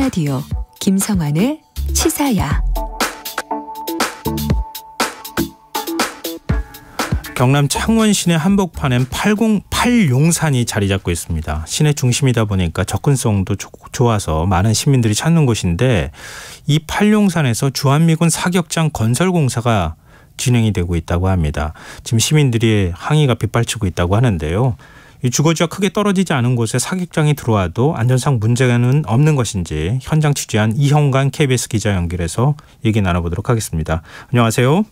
일라디오 김성환의 치사야. 경남 창원 시내 한복판엔 팔용산이 자리 잡고 있습니다. 시내 중심이다 보니까 접근성도 좋아서 많은 시민들이 찾는 곳인데, 이 팔용산에서 주한미군 사격장 건설 공사가 진행이 되고 있다고 합니다. 지금 시민들이 항의가 빗발치고 있다고 하는데요. 이 주거지와 크게 떨어지지 않은 곳에 사격장이 들어와도 안전상 문제는 없는 것인지 현장 취재한 이형관 KBS 기자 연결해서 얘기 나눠보도록 하겠습니다. 안녕하세요.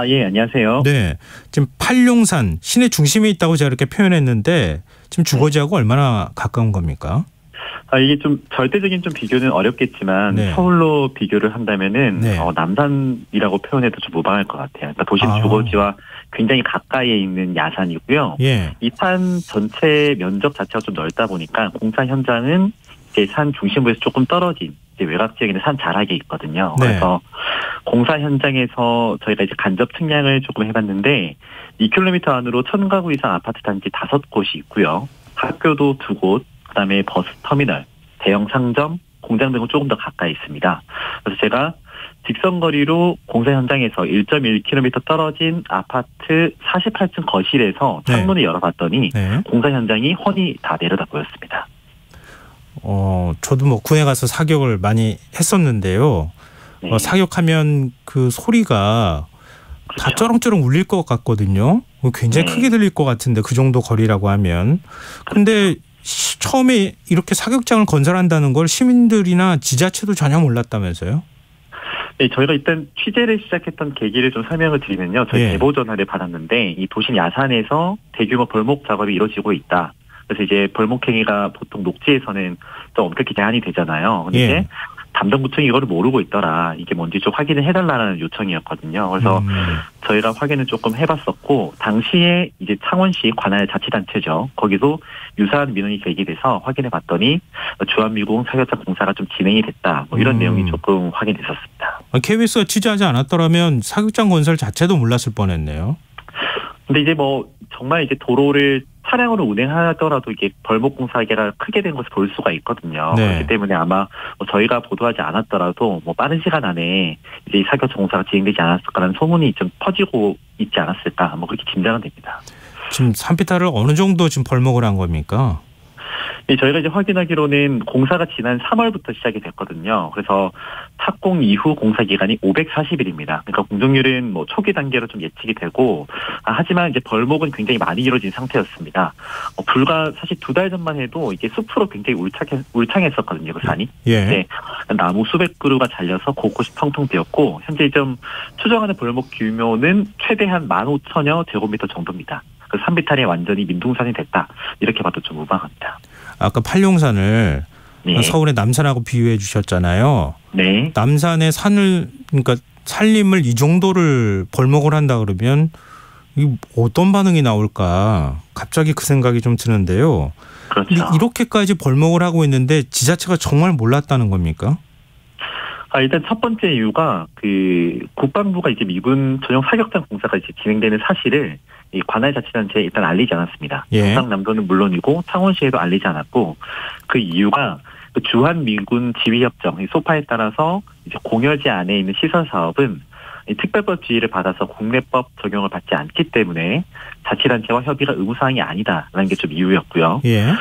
예, 안녕하세요. 네, 지금 팔용산 시내 중심에 있다고 제가 이렇게 표현했는데 지금 주거지하고 얼마나 가까운 겁니까? 이게 좀 절대적인 좀 비교는 어렵겠지만 네. 서울로 비교를 한다면은 네. 남산이라고 표현해도 좀 무방할 것 같아요. 그러니까 도심 주거지와 굉장히 가까이에 있는 야산이고요. 예. 이 산 전체 면적 자체가 좀 넓다 보니까 공사 현장은 이제 산 중심부에서 조금 떨어진 이제 외곽 지역에 있는 산 자락에 있거든요. 네. 그래서 공사 현장에서 저희가 이제 간접 측량을 조금 해봤는데 2km 안으로 1000가구 이상 아파트 단지 5곳이 있고요. 학교도 2곳, 그다음에 버스 터미널, 대형 상점, 공장 등은 조금 더 가까이 있습니다. 그래서 제가 직선거리로 공사 현장에서 1.1km 떨어진 아파트 48층 거실에서 창문을 열어봤더니 네. 공사 현장이 훤히 다 내려다 보였습니다. 저도 뭐 군에 가서 사격을 많이 했었는데요. 네. 사격하면 그 소리가 다 그렇죠. 쩌렁쩌렁 울릴 것 같거든요. 굉장히 네. 크게 들릴 것 같은데 그 정도 거리라고 하면. 근데 처음에 이렇게 사격장을 건설한다는 걸 시민들이나 지자체도 전혀 몰랐다면서요? 네, 저희가 일단 취재를 시작했던 계기를 좀 설명을 드리면요. 저희 예. 제보 전화를 받았는데 이 도심 야산에서 대규모 벌목 작업이 이루어지고 있다. 그래서 이제 벌목행위가 보통 녹지에서는 좀 엄격히 제한이 되잖아요. 근데 예. 이제 담당구청이 이거를 모르고 있더라. 이게 뭔지 좀 확인을 해달라는 요청이었거든요. 그래서 저희가 확인을 조금 해봤었고, 당시에 이제 창원시 관할 자치단체죠. 거기도 유사한 민원이 제기돼서 확인해봤더니 주한미군 사격장 공사가 좀 진행이 됐다. 뭐 이런 내용이 조금 확인됐었습니다. KBS가 취재하지 않았더라면 사격장 건설 자체도 몰랐을 뻔했네요. 근데 이제 뭐 정말 이제 도로를 차량으로 운행하더라도 이게 벌목 공사가 크게 된 것을 볼 수가 있거든요. 네. 그렇기 때문에 아마 뭐 저희가 보도하지 않았더라도 뭐 빠른 시간 안에 이제 이 사격 공사가 진행되지 않았을까라는 소문이 좀 퍼지고 있지 않았을까, 뭐 그렇게 짐작은 됩니다. 지금 산비탈을 어느 정도 지금 벌목을 한 겁니까? 네, 저희가 이제 확인하기로는 공사가 지난 3월부터 시작이 됐거든요. 그래서 착공 이후 공사 기간이 540일입니다. 그러니까 공정률은 뭐 초기 단계로 좀 예측이 되고, 하지만 이제 벌목은 굉장히 많이 이루어진 상태였습니다. 불과 사실 2달 전만 해도 이게 숲으로 굉장히 울창했었거든요, 그 산이. 예. 네, 나무 수백 그루가 잘려서 곳곳이 텅텅 비었고, 현재 좀 추정하는 벌목 규모는 최대한 15,000여 제곱미터 정도입니다. 그 산비탈이 완전히 민둥산이 됐다, 이렇게 봐도 좀 무방합니다. 아까 팔용산을 네. 서울의 남산하고 비유해 주셨잖아요. 네. 남산의 산을, 그러니까 산림을 이 정도를 벌목을 한다 그러면 이 어떤 반응이 나올까 갑자기 그 생각이 좀 드는데요. 그렇죠. 근데 이렇게까지 벌목을 하고 있는데 지자체가 정말 몰랐다는 겁니까? 일단 첫 번째 이유가 그 국방부가 이제 미군 전용 사격장 공사가 이제 진행되는 사실을 이 관할 자치단체에 일단 알리지 않았습니다. 예. 경상남도는 물론이고 창원시에도 알리지 않았고, 그 이유가 그 주한미군 지휘협정, 이 소파에 따라서 이제 공여지 안에 있는 시설 사업은 이 특별법 지휘를 받아서 국내법 적용을 받지 않기 때문에 자치단체와 협의가 의무사항이 아니다라는 게 좀 이유였고요. 예.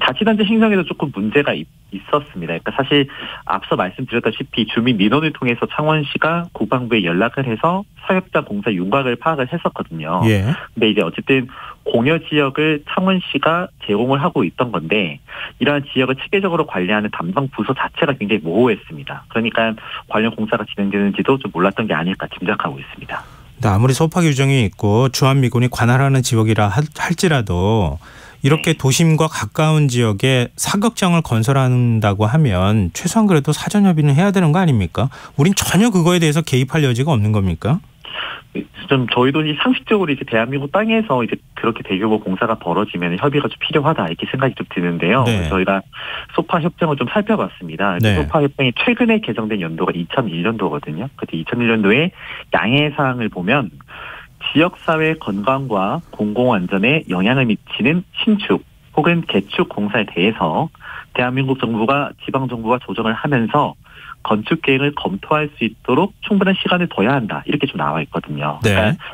자치단체 행정에도 조금 문제가 있었습니다. 그러니까 사실 앞서 말씀드렸다시피 주민 민원을 통해서 창원시가 국방부에 연락을 해서 사격장 공사 윤곽을 파악을 했었거든요. 예. 근데 이제 어쨌든 공여 지역을 창원시가 제공을 하고 있던 건데, 이러한 지역을 체계적으로 관리하는 담당 부서 자체가 굉장히 모호했습니다. 그러니까 관련 공사가 진행되는지도 좀 몰랐던 게 아닐까 짐작하고 있습니다. 근데 아무리 소파 규정이 있고 주한미군이 관할하는 지역이라 할지라도 이렇게 도심과 가까운 지역에 사격장을 건설한다고 하면 최소한 그래도 사전 협의는 해야 되는 거 아닙니까? 우린 전혀 그거에 대해서 개입할 여지가 없는 겁니까? 좀 저희도 이제 상식적으로 이제 대한민국 땅에서 이제 그렇게 대규모 공사가 벌어지면 협의가 좀 필요하다, 이렇게 생각이 좀 드는데요. 네. 저희가 소파 협정을 좀 살펴봤습니다. 네. 소파 협정이 최근에 개정된 연도가 2001년도거든요. 그때 2001년도에 양해 사항을 보면 지역사회 건강과 공공안전에 영향을 미치는 신축 혹은 개축 공사에 대해서 대한민국 정부가 지방 정부와 조정을 하면서 건축 계획을 검토할 수 있도록 충분한 시간을 둬야 한다. 이렇게 좀 나와 있거든요. 네. 그러니까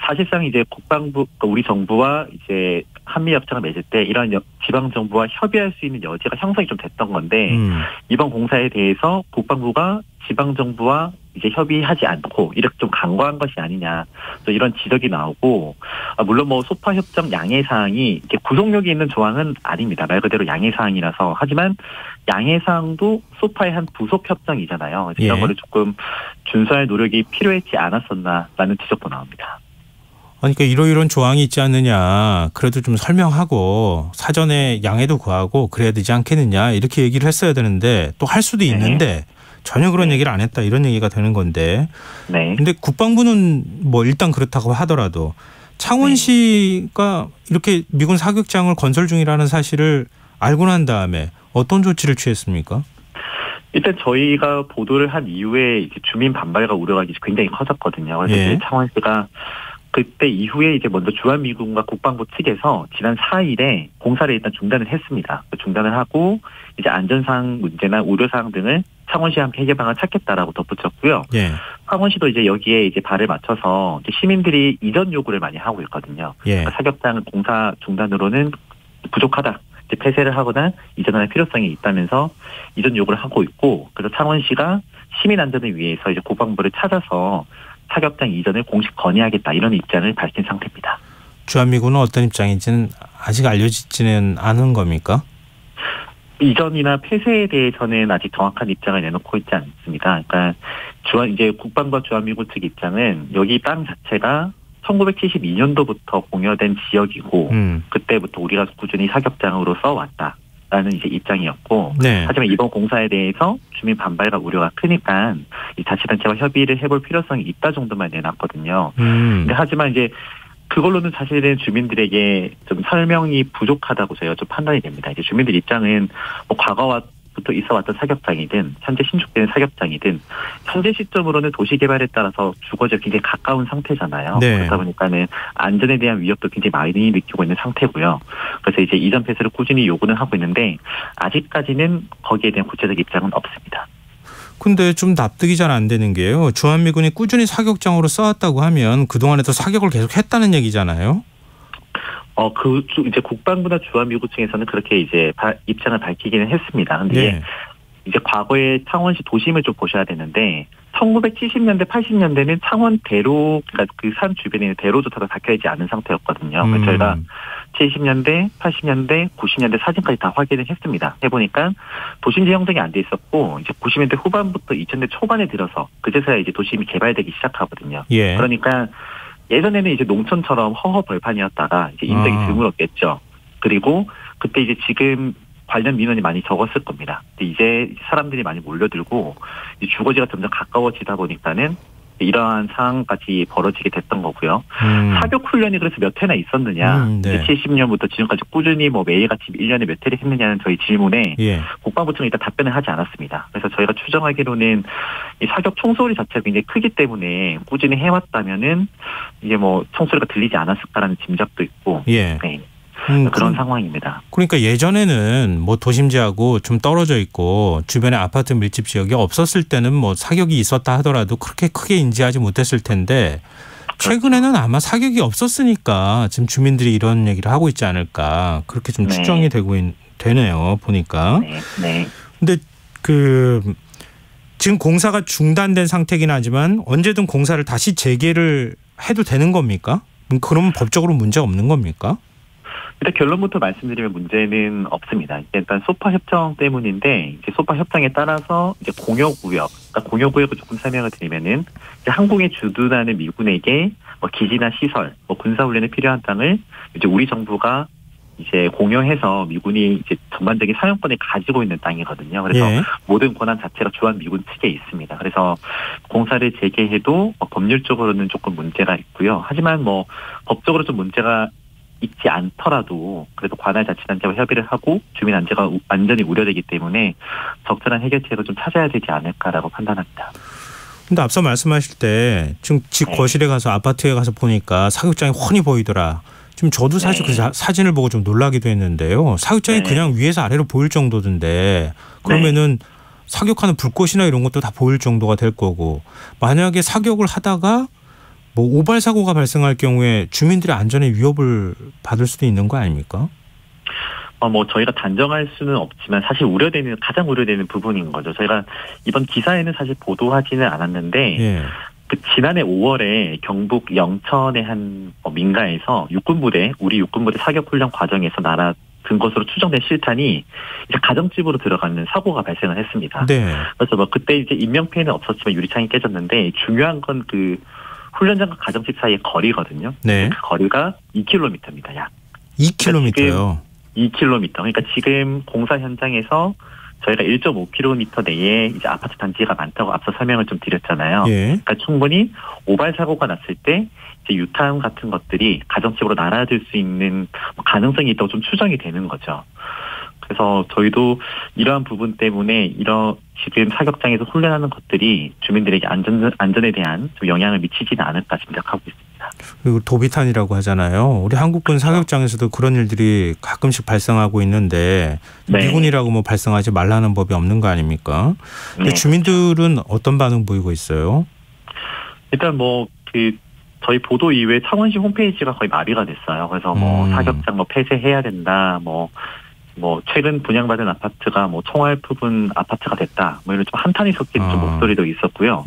사실상 이제 국방부, 우리 정부와 이제 한미 협정을 맺을 때 이런 지방 정부와 협의할 수 있는 여지가 형성이 좀 됐던 건데 이번 공사에 대해서 국방부가 지방 정부와 이제 협의하지 않고 이렇게 좀 간과한 것이 아니냐, 또 이런 지적이 나오고, 물론 뭐 소파 협정 양해 사항이 이렇게 구속력이 있는 조항은 아닙니다. 말 그대로 양해 사항이라서. 하지만 양해 사항도 소파의 한 부속 협정이잖아요. 이런 예. 거를 조금 준수할 노력이 필요했지 않았었나라는 지적도 나옵니다. 그러니까 이런 조항이 있지 않느냐, 그래도 좀 설명하고 사전에 양해도 구하고 그래야 되지 않겠느냐, 이렇게 얘기를 했어야 되는데 또 할 수도 있는데 전혀 그런 얘기를 안 했다, 이런 얘기가 되는 건데. 네. 근데 국방부는 뭐 일단 그렇다고 하더라도 창원시가 이렇게 미군 사격장을 건설 중이라는 사실을 알고 난 다음에 어떤 조치를 취했습니까? 일단 저희가 보도를 한 이후에 이제 주민 반발과 우려가 이제 굉장히 커졌거든요. 그래서 예. 이제 창원시가 그때 이후에 이제 먼저 주한미군과 국방부 측에서 지난 4일에 공사를 일단 중단을 했습니다. 중단을 하고 이제 안전사항 문제나 우려사항 등을 창원시와 함께 해결 방안을 찾겠다라고 덧붙였고요. 예. 창원시도 이제 여기에 이제 발을 맞춰서 이제 시민들이 이전 요구를 많이 하고 있거든요. 예. 사격장 공사 중단으로는 부족하다. 이제 폐쇄를 하거나 이전할 필요성이 있다면서 이전 요구를 하고 있고, 그래서 창원시가 시민 안전을 위해서 이제 국방부를 찾아서 사격장 이전을 공식 건의하겠다, 이런 입장을 밝힌 상태입니다. 주한미군은 어떤 입장인지는 아직 알려지지는 않은 겁니까? 이전이나 폐쇄에 대해서는 아직 정확한 입장을 내놓고 있지 않습니다. 그러니까 이제 국방부와 주한미군 측 입장은 여기 땅 자체가 1972년도부터 공여된 지역이고 그때부터 우리가 꾸준히 사격장으로 써왔다. 라는 이제 입장이었고, 네. 하지만 이번 공사에 대해서 주민 반발과 우려가 크니까 이 자치단체와 협의를 해볼 필요성이 있다 정도만 내놨거든요. 근데 하지만 이제 그걸로는 사실은 주민들에게 좀 설명이 부족하다고 저희가 좀 판단이 됩니다. 이제 주민들 입장은 뭐 과거부터 있어왔던 사격장이든 현재 신축되는 사격장이든 현재 시점으로는 도시 개발에 따라서 주거지가 굉장히 가까운 상태잖아요. 네. 그러다 보니까는 안전에 대한 위협도 굉장히 많이 느끼고 있는 상태고요. 그래서 이제 이전 폐쇄를 꾸준히 요구는 하고 있는데 아직까지는 거기에 대한 구체적 입장은 없습니다. 근데 좀 납득이 잘 안 되는 게요. 주한미군이 꾸준히 사격장으로 써왔다고 하면 그동안에도 사격을 계속 했다는 얘기잖아요. 이제 국방부나 주한미군 측에서는 그렇게 이제 입장을 밝히기는 했습니다. 근데 네. 이제 과거의 창원시 도심을 좀 보셔야 되는데 1970년대, 80년대는 창원 대로, 그러니까 그 산 주변에 있는 대로조차도 박혀있지 않은 상태였거든요. 그래서 저희가 70년대, 80년대, 90년대 사진까지 다 확인을 했습니다. 해보니까 도심지 형성이 안 돼 있었고, 이제 90년대 후반부터 2000년 초반에 들어서 그제서야 이제 도심이 개발되기 시작하거든요. 예. 그러니까 예전에는 이제 농촌처럼 허허벌판이었다가 이제 인적이 드물었겠죠. 그리고 그때 이제 지금 관련 민원이 많이 적었을 겁니다. 근데 이제 사람들이 많이 몰려들고 주거지가 점점 가까워지다 보니까는 이러한 상황까지 벌어지게 됐던 거고요. 사격 훈련이 그래서 몇 회나 있었느냐. 네. 70년부터 지금까지 꾸준히 뭐 매일같이 1년에 몇 회를 했느냐는 저희 질문에 예. 국방부 측은 일단 답변을 하지 않았습니다. 그래서 저희가 추정하기로는 이 사격 총소리 자체가 굉장히 크기 때문에 꾸준히 해왔다면은 이게 뭐 총소리가 들리지 않았을까라는 짐작도 있고. 예. 네. 그런 상황입니다. 그러니까 예전에는 뭐 도심지하고 좀 떨어져 있고 주변에 아파트 밀집 지역이 없었을 때는 뭐 사격이 있었다 하더라도 그렇게 크게 인지하지 못했을 텐데 최근에는 아마 사격이 없었으니까 지금 주민들이 이런 얘기를 하고 있지 않을까, 그렇게 좀 추정이 되네요, 보니까. 네. 근데 지금 공사가 중단된 상태긴 하지만 언제든 공사를 다시 재개를 해도 되는 겁니까? 그러면 법적으로 문제 없는 겁니까? 일단 결론부터 말씀드리면 문제는 없습니다. 일단 소파 협정 때문인데, 이제 소파 협정에 따라서 이제 공여구역, 그러니까 공여구역을 조금 설명을 드리면은 이제 항공에 주둔하는 미군에게 뭐 기지나 시설, 뭐 군사훈련에 필요한 땅을 이제 우리 정부가 이제 공여해서 미군이 이제 전반적인 사용권을 가지고 있는 땅이거든요. 그래서 예. 모든 권한 자체가 주한미군 측에 있습니다. 그래서 공사를 재개해도 법률적으로는 조금 문제가 있고요. 하지만 뭐 법적으로 좀 문제가 있지 않더라도 그래도 관할 자치단체와 협의를 하고 주민 안전이 우려되기 때문에 적절한 해결책을 좀 찾아야 되지 않을까라고 판단합니다. 근데 앞서 말씀하실 때 지금 집 거실에 가서 아파트에 가서 보니까 사격장이 훤히 보이더라. 지금 저도 사실 그 사진을 보고 좀 놀라기도 했는데요. 사격장이 그냥 위에서 아래로 보일 정도던데 그러면은 사격하는 불꽃이나 이런 것도 다 보일 정도가 될 거고 만약에 사격을 하다가 뭐 오발 사고가 발생할 경우에 주민들의 안전에 위협을 받을 수도 있는 거 아닙니까? 뭐 저희가 단정할 수는 없지만 사실 가장 우려되는 부분인 거죠. 저희가 이번 기사에는 사실 보도하지는 않았는데 그 지난해 5월에 경북 영천의 한 민가에서 우리 육군부대 사격훈련 과정에서 날아든 것으로 추정된 실탄이 이제 가정집으로 들어가는 사고가 발생을 했습니다. 그래서 뭐 그때 이제 인명피해는 없었지만 유리창이 깨졌는데 중요한 건 그 훈련장과 가정집 사이의 거리거든요. 그 거리가 2km입니다. 약 2km요. 2km. 그러니까 지금 공사 현장에서 저희가 1.5km 내에 이제 아파트 단지가 많다고 앞서 설명을 좀 드렸잖아요. 그러니까 충분히 오발 사고가 났을 때 이제 유탄 같은 것들이 가정집으로 날아들 수 있는 가능성이 있다고 좀 추정이 되는 거죠. 그래서 저희도 이러한 부분 때문에 지금 사격장에서 훈련하는 것들이 주민들에게 안전에 대한 좀 영향을 미치지는 않을까 생각하고 있습니다. 그리고 도비탄이라고 하잖아요. 우리 한국군 사격장에서도 그런 일들이 가끔씩 발생하고 있는데 미군이라고 뭐 발생하지 말라는 법이 없는 거 아닙니까? 근데 주민들은 어떤 반응 보이고 있어요? 일단 저희 보도 이후에 창원시 홈페이지가 거의 마비가 됐어요. 그래서 사격장 폐쇄해야 된다. 최근 분양받은 아파트가 총알 부분 아파트가 됐다. 이런 좀 한탄이 섞인 좀 목소리도 있었고요.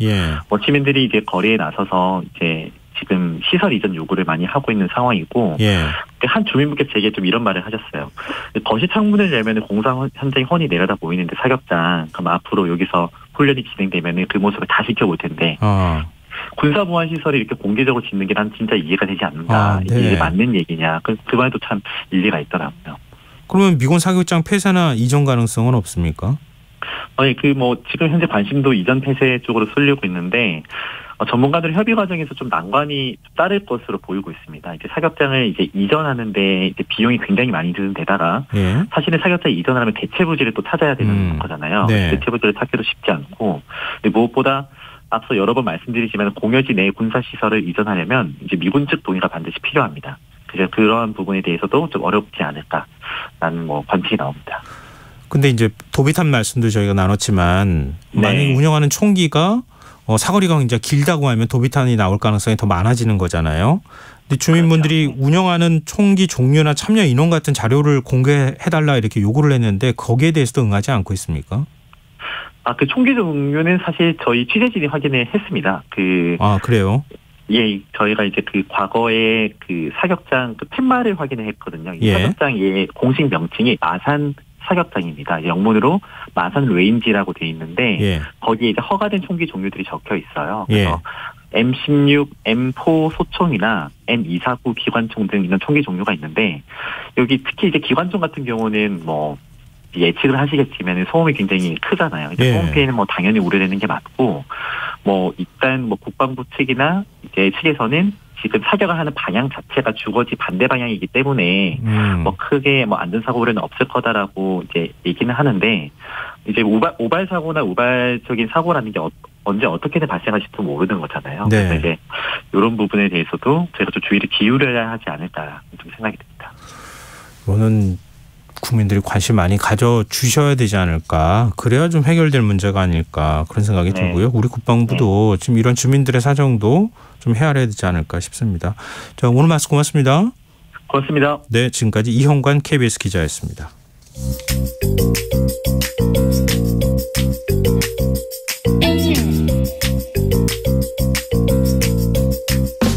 시민들이 이제 거리에 나서서 이제 지금 시설 이전 요구를 많이 하고 있는 상황이고, 한 주민분께서 제게 좀 이런 말을 하셨어요. 거실 창문을 열면 공사 현장이 훤히 내려다 보이는데 사격장, 그럼 앞으로 여기서 훈련이 진행되면 그 모습을 다 지켜볼 텐데, 군사보안 시설이 이렇게 공개적으로 짓는 게 난 진짜 이해가 되지 않는다. 이게 맞는 얘기냐. 그 말도 참 일리가 있더라고요. 그러면 미군 사격장 폐쇄나 이전 가능성은 없습니까? 지금 현재 관심도 이전 폐쇄 쪽으로 쏠리고 있는데, 전문가들 협의 과정에서 좀 난관이 따를 것으로 보이고 있습니다. 이제 사격장을 이제 이전하는데 이제 비용이 굉장히 많이 드는 데다가 사실은 사격장 이전하면 대체 부지를 또 찾아야 되는 거잖아요. 대체 부지를 찾기도 쉽지 않고 무엇보다 앞서 여러 번 말씀드리지만 공여지 내 군사 시설을 이전하려면 이제 미군 측 동의가 반드시 필요합니다. 그래서 그러한 부분에 대해서도 좀 어렵지 않을까라는 관측이 나옵니다. 근데 이제 도비탄 말씀도 저희가 나눴지만 만약에 운영하는 총기가 사거리가 굉장히 길다고 하면 도비탄이 나올 가능성이 더 많아지는 거잖아요. 근데 주민분들이 운영하는 총기 종류나 참여 인원 같은 자료를 공개해달라 이렇게 요구를 했는데 거기에 대해서도 응하지 않고 있습니까? 그 총기 종류는 사실 저희 취재진이 확인을 했습니다. 그래요? 저희가 이제 과거에 사격장 팻말을 확인을 했거든요. 이 사격장의 공식 명칭이 마산 사격장입니다. 영문으로 마산 레인지라고 돼 있는데 거기에 이제 허가된 총기 종류들이 적혀 있어요. 그래서 M16, M4 소총이나 M249 기관총 등 이런 총기 종류가 있는데 여기 특히 이제 기관총 같은 경우는 예측을 하시겠지만 소음이 굉장히 크잖아요. 소음 피해는 당연히 우려되는 게 맞고 일단 국방부 측이나 이제 측에서는 지금 사격을 하는 방향 자체가 주거지 반대 방향이기 때문에 크게 안전사고 우려는 없을 거다라고 이제 얘기는 하는데 이제 오발 사고나 우발적인 사고라는 게 언제 어떻게든 발생할지도 모르는 거잖아요. 그래서 이제 이런 부분에 대해서도 저희가 좀 주의를 기울여야 하지 않을까 좀 생각이 듭니다. 이거는 국민들이 관심 많이 가져주셔야 되지 않을까. 그래야 좀 해결될 문제가 아닐까 그런 생각이 들고요. 우리 국방부도 지금 이런 주민들의 사정도 좀 헤아려야 되지 않을까 싶습니다. 자, 오늘 말씀 고맙습니다. 고맙습니다. 네, 지금까지 이형관 KBS 기자였습니다.